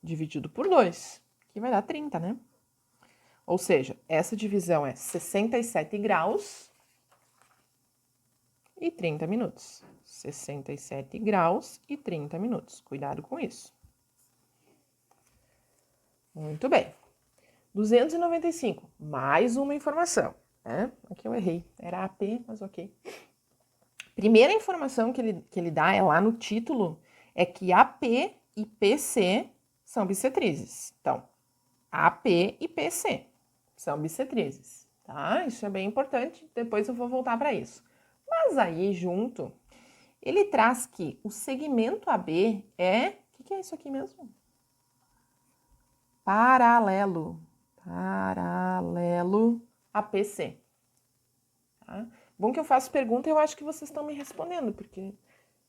dividido por 2, que vai dar 30, né? Ou seja, essa divisão é 67 graus e 30 minutos. 67 graus e 30 minutos. Cuidado com isso. Muito bem. 295, mais uma informação, né? Aqui eu errei, era AP, mas ok. Primeira informação que ele dá é lá no título, é que AP e PC são bissetrizes. Então, AP e PC são bissetrizes, tá? Isso é bem importante, depois eu vou voltar para isso. Mas aí, junto, ele traz que o segmento AB é... O que é isso aqui mesmo? Paralelo a PC. Tá? Bom que eu faço pergunta e eu acho que vocês estão me respondendo, porque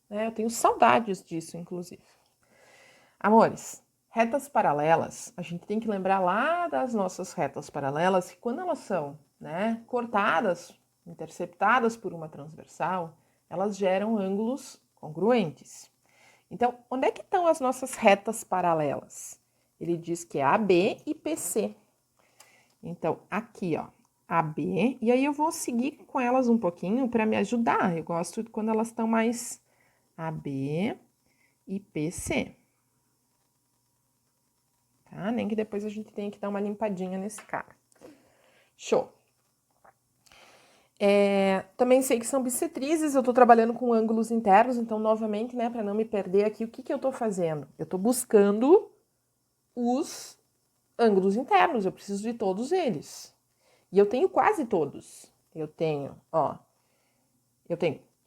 né, eu tenho saudades disso, inclusive. Amores, retas paralelas, a gente tem que lembrar lá das nossas retas paralelas, que quando elas são né, cortadas, interceptadas por uma transversal, elas geram ângulos congruentes. Então, onde é que estão as nossas retas paralelas? Ele diz que é AB e PC. Então, aqui, ó, AB, e aí eu vou seguir com elas um pouquinho para me ajudar. Eu gosto de quando elas estão mais AB e PC. Tá? Nem que depois a gente tenha que dar uma limpadinha nesse cara. Show! Também sei que são bissetrizes, eu tô trabalhando com ângulos internos, então, novamente, né, para não me perder aqui, o que eu tô fazendo? Eu tô buscando os ângulos internos, eu preciso de todos eles. E eu tenho quase todos. Eu tenho, ó,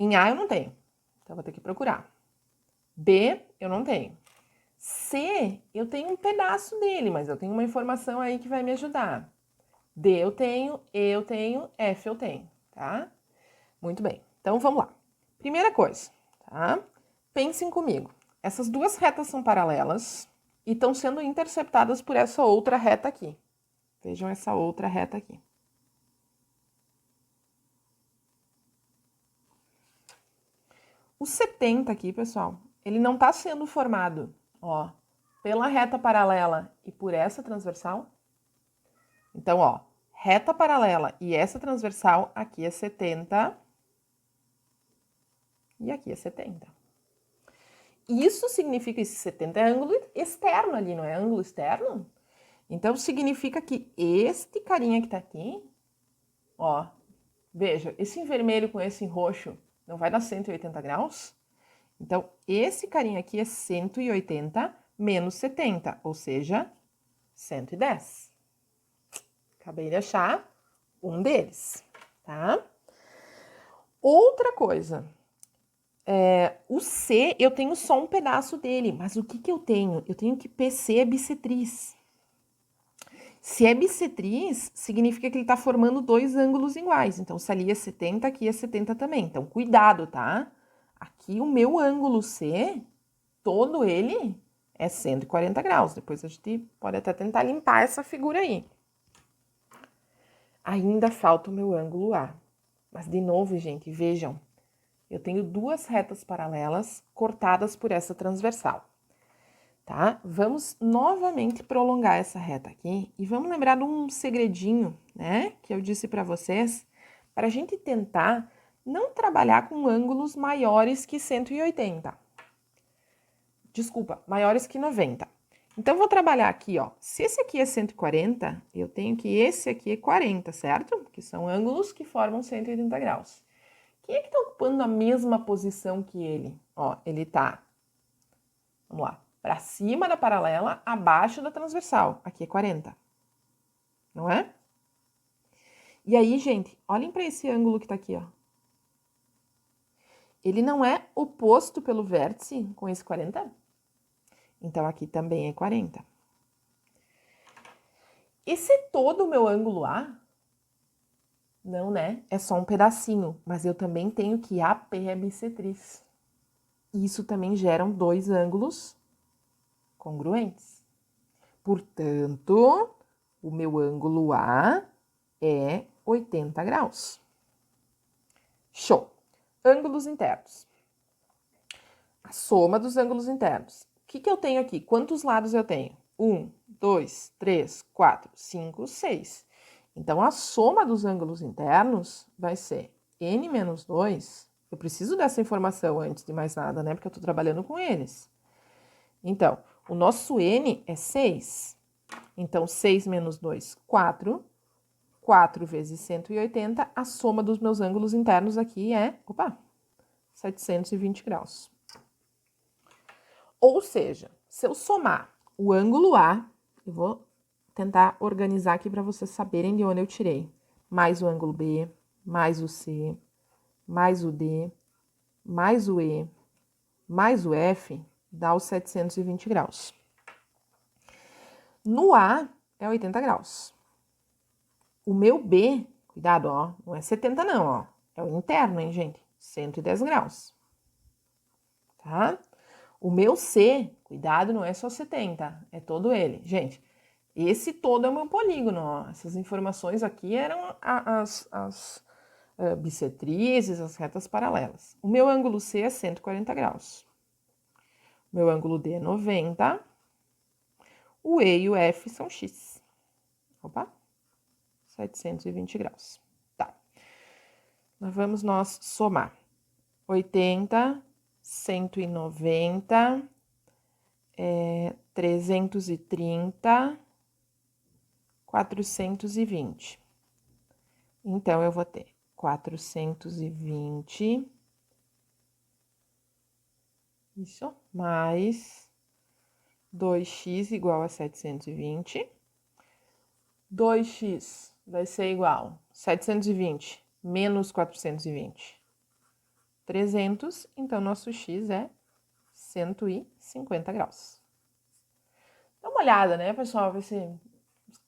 em A eu não tenho, então vou ter que procurar. B eu não tenho. C eu tenho um pedaço dele, mas eu tenho uma informação aí que vai me ajudar. D eu tenho, E eu tenho, F eu tenho, tá? Muito bem, então vamos lá. Primeira coisa, tá? Pensem comigo. Essas duas retas são paralelas e estão sendo interceptadas por essa outra reta aqui. Vejam essa outra reta aqui. O 70 aqui, pessoal, ele não está sendo formado, ó, pela reta paralela e por essa transversal. Então, ó, reta paralela e essa transversal, aqui é 70 e aqui é 70. Isso significa, esse 70 é ângulo externo ali, não é ângulo externo? Então, significa que este carinha que tá aqui, ó, veja, esse em vermelho com esse em roxo não vai dar 180 graus? Então, esse carinha aqui é 180 menos 70, ou seja, 110. Acabei de achar um deles, tá? Outra coisa, o C, eu tenho só um pedaço dele, mas o que eu tenho? Eu tenho que PC é bissetriz. Se é bissetriz, significa que ele está formando dois ângulos iguais. Então, se ali é 70, aqui é 70 também. Então, cuidado, tá? Aqui o meu ângulo C, todo ele é 140 graus. Depois a gente pode até tentar limpar essa figura aí. Ainda falta o meu ângulo A. Mas, de novo, gente, vejam. Eu tenho duas retas paralelas cortadas por essa transversal. Tá? Vamos novamente prolongar essa reta aqui e vamos lembrar de um segredinho, né, que eu disse para vocês, para a gente tentar não trabalhar com ângulos maiores que 180. Desculpa, maiores que 90. Então, vou trabalhar aqui, ó. Se esse aqui é 140, eu tenho que esse aqui é 40, certo? Que são ângulos que formam 180 graus. Quem é que está ocupando a mesma posição que ele? Ó, ele tá, vamos lá, para cima da paralela, abaixo da transversal. Aqui é 40, não é? E aí, gente, olhem para esse ângulo que tá aqui, ó. Ele não é oposto pelo vértice com esse 40? Então, aqui também é 40. Esse é todo o meu ângulo A? Não, né? É só um pedacinho, mas eu também tenho que AP é bissetriz. Isso também geram dois ângulos congruentes. Portanto, o meu ângulo A é 80 graus. Show! Ângulos internos. A soma dos ângulos internos. O que eu tenho aqui? Quantos lados eu tenho? 1, 2, 3, 4, 5, 6. Então, a soma dos ângulos internos vai ser n menos 2. Eu preciso dessa informação antes de mais nada, né? Porque eu estou trabalhando com eles. Então, o nosso n é 6. Então, 6 menos 2, 4. 4 vezes 180, a soma dos meus ângulos internos aqui é, 720 graus. Ou seja, se eu somar o ângulo A, eu vou tentar organizar aqui para vocês saberem de onde eu tirei, mais o ângulo B, mais o C, mais o D, mais o E, mais o F, dá os 720 graus. No A, é 80 graus. O meu B, cuidado, ó, não é 70 não, ó. É o interno, hein, gente? 110 graus. Tá? O meu C, cuidado, não é só 70, é todo ele. Gente, esse todo é o meu polígono, ó. Essas informações aqui eram as bissetrizes, as retas paralelas. O meu ângulo C é 140 graus. O meu ângulo D é 90. O E e o F são X. 720 graus. Tá. Vamos nós somar. 80, 190, 330, 420. Então, eu vou ter 420, isso, mais 2x igual a 720. 2x vai ser igual a 720 menos 420. 300, então nosso x é 150 graus. Dá uma olhada, né, pessoal, ver se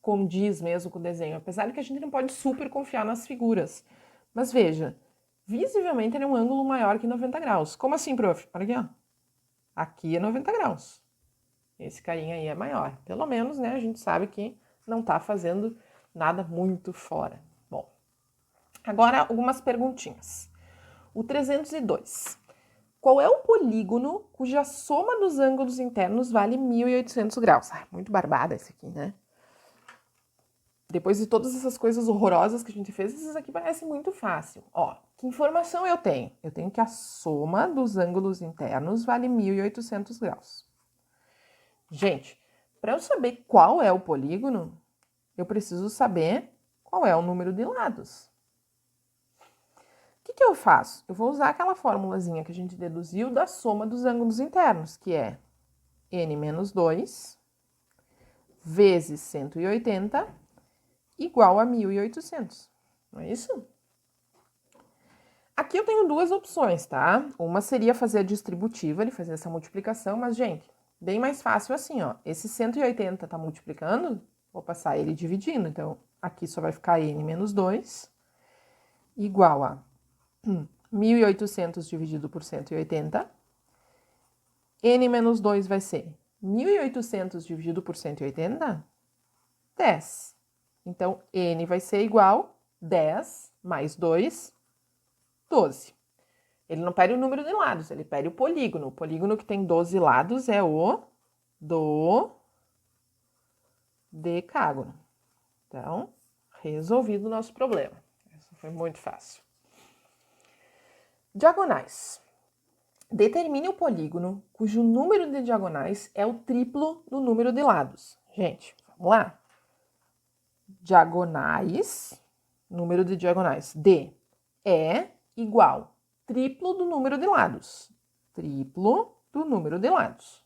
condiz mesmo com o desenho, apesar de que a gente não pode super confiar nas figuras. Mas veja, visivelmente ele é um ângulo maior que 90 graus. Como assim, prof? Olha aqui, ó. Aqui é 90 graus. Esse carinha aí é maior. Pelo menos, né, a gente sabe que não tá fazendo nada muito fora. Bom, agora algumas perguntinhas. O 302. Qual é o polígono cuja soma dos ângulos internos vale 1.800 graus? Muito barbada esse aqui, né? Depois de todas essas coisas horrorosas que a gente fez, esses aqui parecem muito fácil. Ó, que informação eu tenho? Eu tenho que a soma dos ângulos internos vale 1.800 graus. Gente, para eu saber qual é o polígono, eu preciso saber qual é o número de lados. O que eu faço? Eu vou usar aquela formulazinha que a gente deduziu da soma dos ângulos internos, que é n menos 2 vezes 180 igual a 1.800. Não é isso? Aqui eu tenho duas opções, tá? Uma seria fazer a distributiva, ele fazer essa multiplicação, mas, gente, bem mais fácil assim, ó. Esse 180 tá multiplicando, vou passar ele dividindo. Então, aqui só vai ficar n menos 2 igual a 1.800 dividido por 180. N menos 2 vai ser 1.800 dividido por 180? 10. Então, N vai ser igual a 10 mais 2, 12. Ele não pede o número de lados, ele pede o polígono. O polígono que tem 12 lados é o do decágono. Então, resolvido o nosso problema. Isso foi muito fácil. Diagonais. Determine o polígono cujo número de diagonais é o triplo do número de lados. Gente, vamos lá. Diagonais, número de diagonais, D é igual triplo do número de lados. Triplo do número de lados.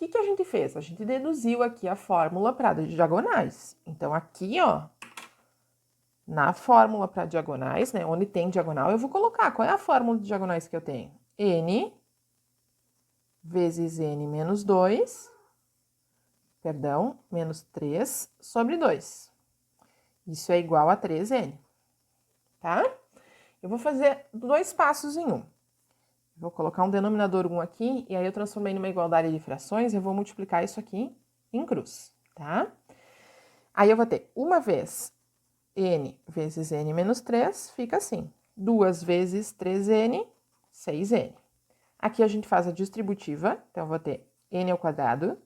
O que a gente fez? A gente deduziu aqui a fórmula para diagonais. Então, aqui, ó, na fórmula para diagonais, né, onde tem diagonal, eu vou colocar. Qual é a fórmula de diagonais que eu tenho? N vezes N menos 2, perdão, menos 3 sobre 2. Isso é igual a 3N, tá? Eu vou fazer 2 passos em um. Vou colocar um denominador 1 aqui, e aí eu transformei numa igualdade de frações, e eu vou multiplicar isso aqui em cruz, tá? Aí eu vou ter uma vez N vezes N menos 3, fica assim. 2 vezes 3N, 6N. Aqui a gente faz a distributiva, então eu vou ter N ao quadrado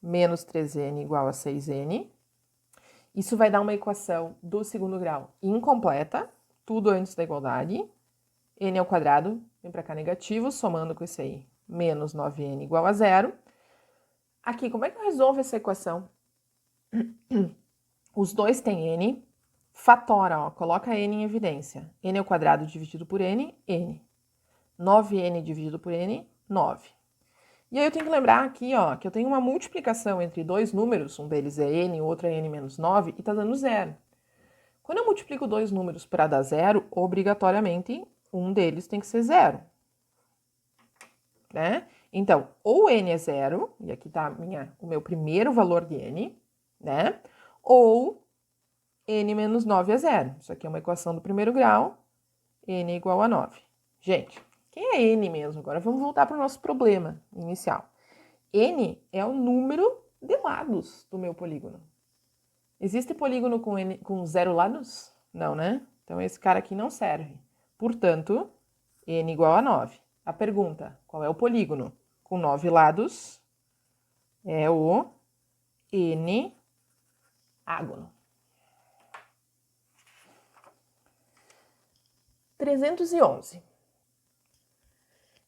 menos 3N igual a 6N. Isso vai dar uma equação do segundo grau incompleta, tudo antes da igualdade. N ao quadrado, vem para cá negativo, somando com isso aí, menos 9N igual a 0. Aqui, como é que eu resolvo essa equação? Os dois têm N, fatora, ó, coloca N em evidência. N ao quadrado dividido por N, N. 9N dividido por N, 9. E aí eu tenho que lembrar aqui, ó, que eu tenho uma multiplicação entre dois números, um deles é N, o outro é N menos 9, e tá dando 0. Quando eu multiplico dois números para dar 0, obrigatoriamente, um deles tem que ser 0. Né? Então, ou N é 0, e aqui tá o meu primeiro valor de N, né? Ou N menos 9 é 0. Isso aqui é uma equação do primeiro grau, N igual a 9. Gente, quem é N mesmo? Agora vamos voltar para o nosso problema inicial. N é o número de lados do meu polígono. Existe polígono com 0 lados? Não, né? Então, esse cara aqui não serve. Portanto, N igual a 9. A pergunta, qual é o polígono? Com 9 lados, é o N-ágono. 311.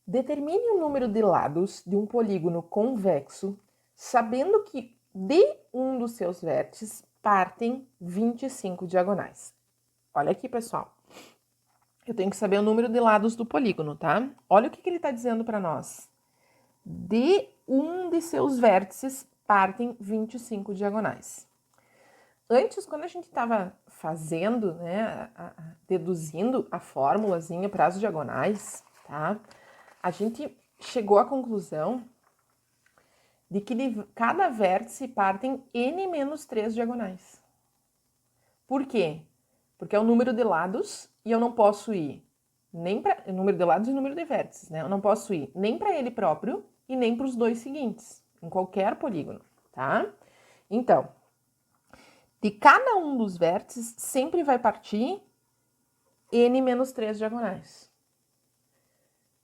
Determine o número de lados de um polígono convexo, sabendo que de um dos seus vértices partem 25 diagonais. Olha aqui, pessoal. Eu tenho que saber o número de lados do polígono, tá? Olha o que ele está dizendo para nós. De um de seus vértices partem 25 diagonais. Antes, quando a gente estava fazendo, né, deduzindo a formulazinha para as diagonais, tá? A gente chegou à conclusão de que de cada vértice partem n menos 3 diagonais. Por quê? Porque é o número de lados e eu não posso ir nem para o número de lados e o número de vértices, né? Eu não posso ir nem para ele próprio e nem para os dois seguintes, em qualquer polígono, tá? Então, de cada um dos vértices sempre vai partir n menos 3 diagonais.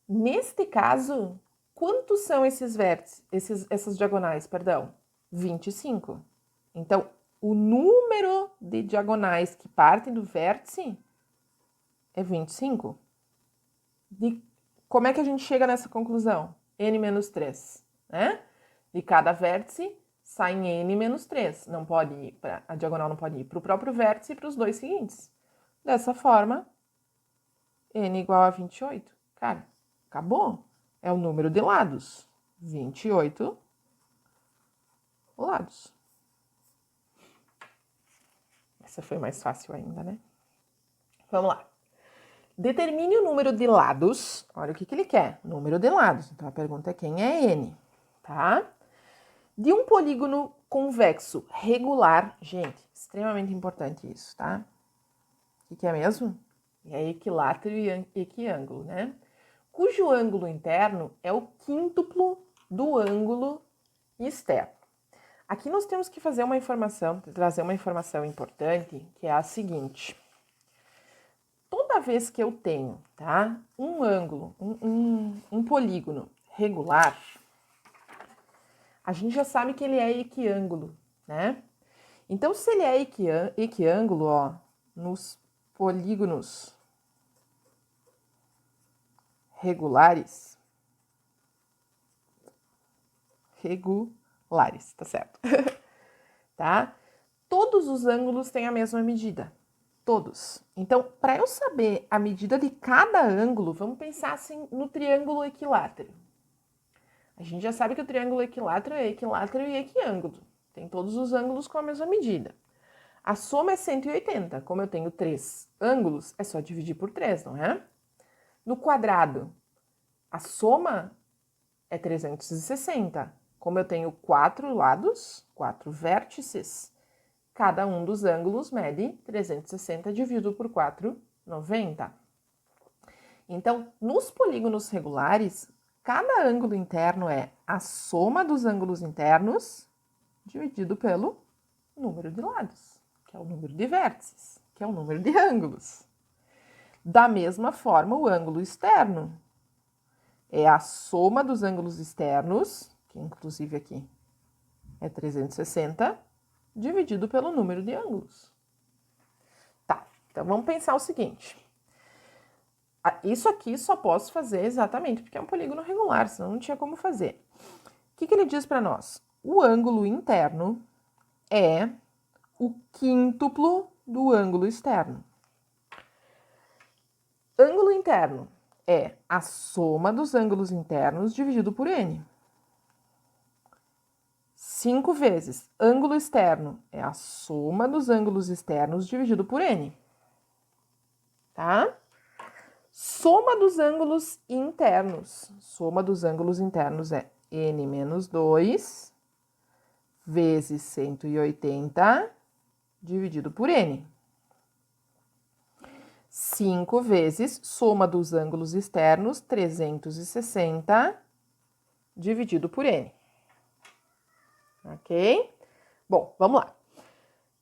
Neste caso, quantos são esses vértices, essas diagonais, perdão? 25. Então, o número de diagonais que partem do vértice é 25. Como é que a gente chega nessa conclusão? N menos 3, né? De cada vértice sai N menos 3. Não pode ir a diagonal não pode ir para o próprio vértice e para os dois seguintes. Dessa forma, N igual a 28. Cara, acabou. É o número de lados. 28 lados. Essa foi mais fácil ainda, né? Vamos lá. Determine o número de lados. Olha o que ele quer. Número de lados. Então, a pergunta é quem é N, tá? De um polígono convexo regular. Gente, extremamente importante isso, tá? O que é mesmo? É equilátero e equiângulo, né? Cujo ângulo interno é o quíntuplo do ângulo externo. Aqui nós temos que trazer uma informação importante, que é a seguinte. Toda vez que eu tenho, tá, um ângulo, um polígono regular, a gente já sabe que ele é equiângulo, né? Então, se ele é equiângulo, ó, nos polígonos regulares. Regulares, tá certo? Tá? Todos os ângulos têm a mesma medida. Todos. Então, para eu saber a medida de cada ângulo, vamos pensar assim no triângulo equilátero. A gente já sabe que o triângulo equilátero é equilátero e equiângulo. Tem todos os ângulos com a mesma medida. A soma é 180. Como eu tenho 3 ângulos, é só dividir por 3, não é? No quadrado, a soma é 360. Como eu tenho 4 lados, 4 vértices, cada um dos ângulos mede 360 dividido por 4, 90. Então, nos polígonos regulares, cada ângulo interno é a soma dos ângulos internos dividido pelo número de lados, que é o número de vértices, que é o número de ângulos. Da mesma forma, o ângulo externo é a soma dos ângulos externos, que inclusive aqui é 360, dividido pelo número de ângulos. Tá, então vamos pensar o seguinte. Isso aqui só posso fazer exatamente porque é um polígono regular, senão não tinha como fazer. O que ele diz para nós? O ângulo interno é o quíntuplo do ângulo externo. Ângulo interno é a soma dos ângulos internos dividido por n. 5 vezes. Ângulo externo é a soma dos ângulos externos dividido por n. Tá? Soma dos ângulos internos. Soma dos ângulos internos é n menos 2 vezes 180 dividido por n. 5 vezes soma dos ângulos externos, 360 dividido por n. Ok? Bom, vamos lá.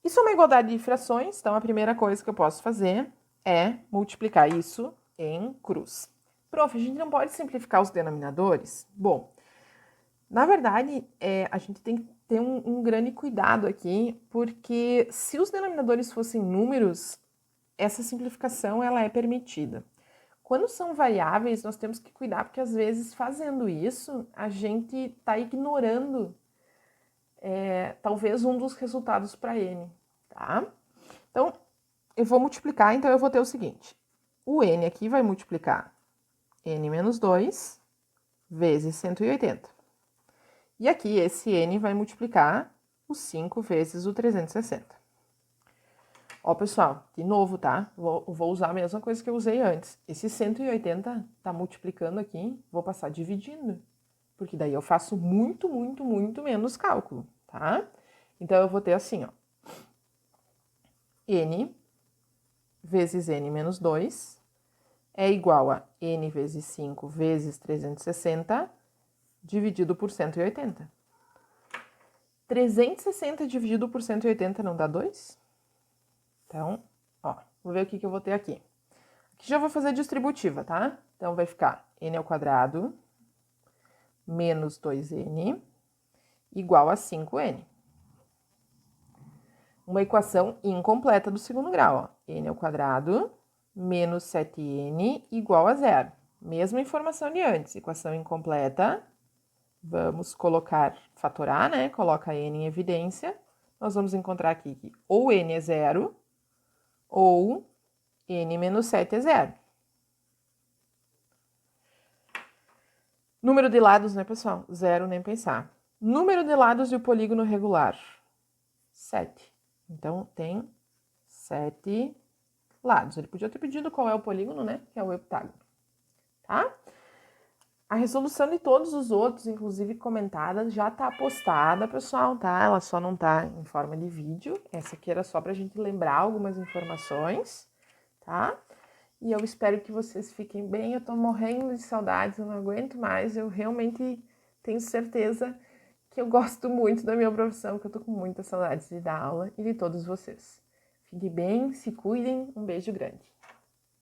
Isso é uma igualdade de frações, então a primeira coisa que eu posso fazer é multiplicar isso em cruz. Prof, a gente não pode simplificar os denominadores? Bom, na verdade, a gente tem que ter um grande cuidado aqui, porque se os denominadores fossem números, essa simplificação ela é permitida. Quando são variáveis, nós temos que cuidar, porque às vezes fazendo isso, a gente está ignorando talvez um dos resultados para n, tá? Então, eu vou multiplicar, então eu vou ter o seguinte. O n aqui vai multiplicar n menos 2 vezes 180. E aqui esse n vai multiplicar o 5 vezes o 360. Ó, pessoal, de novo, tá? Vou usar a mesma coisa que eu usei antes. Esse 180 tá multiplicando aqui, vou passar dividindo. Porque daí eu faço muito, muito, muito menos cálculo, tá? Então, eu vou ter assim, ó. N vezes n menos 2 é igual a n vezes 5 vezes 360 dividido por 180. 360 dividido por 180 não dá 2? Então, ó, vou ver o que eu vou ter aqui. Aqui já vou fazer distributiva, tá? Então, vai ficar n ao quadrado menos 2n igual a 5n. Uma equação incompleta do segundo grau, ó. N ao quadrado menos 7n igual a 0. Mesma informação de antes, equação incompleta. Vamos colocar, fatorar, né? Coloca n em evidência. Nós vamos encontrar aqui que ou n é 0, ou n menos 7 é 0. Número de lados, né, pessoal? 0 nem pensar. Número de lados de um polígono regular. 7. Então, tem 7 lados. Ele podia ter pedido qual é o polígono, né? Que é o heptágono. Tá? A resolução de todos os outros, inclusive comentadas, já tá postada, pessoal, tá? Ela só não tá em forma de vídeo. Essa aqui era só pra gente lembrar algumas informações, tá? E eu espero que vocês fiquem bem. Eu tô morrendo de saudades, eu não aguento mais. Eu realmente tenho certeza que eu gosto muito da minha profissão, que eu tô com muita saudades de dar aula e de todos vocês. Fiquem bem, se cuidem. Um beijo grande.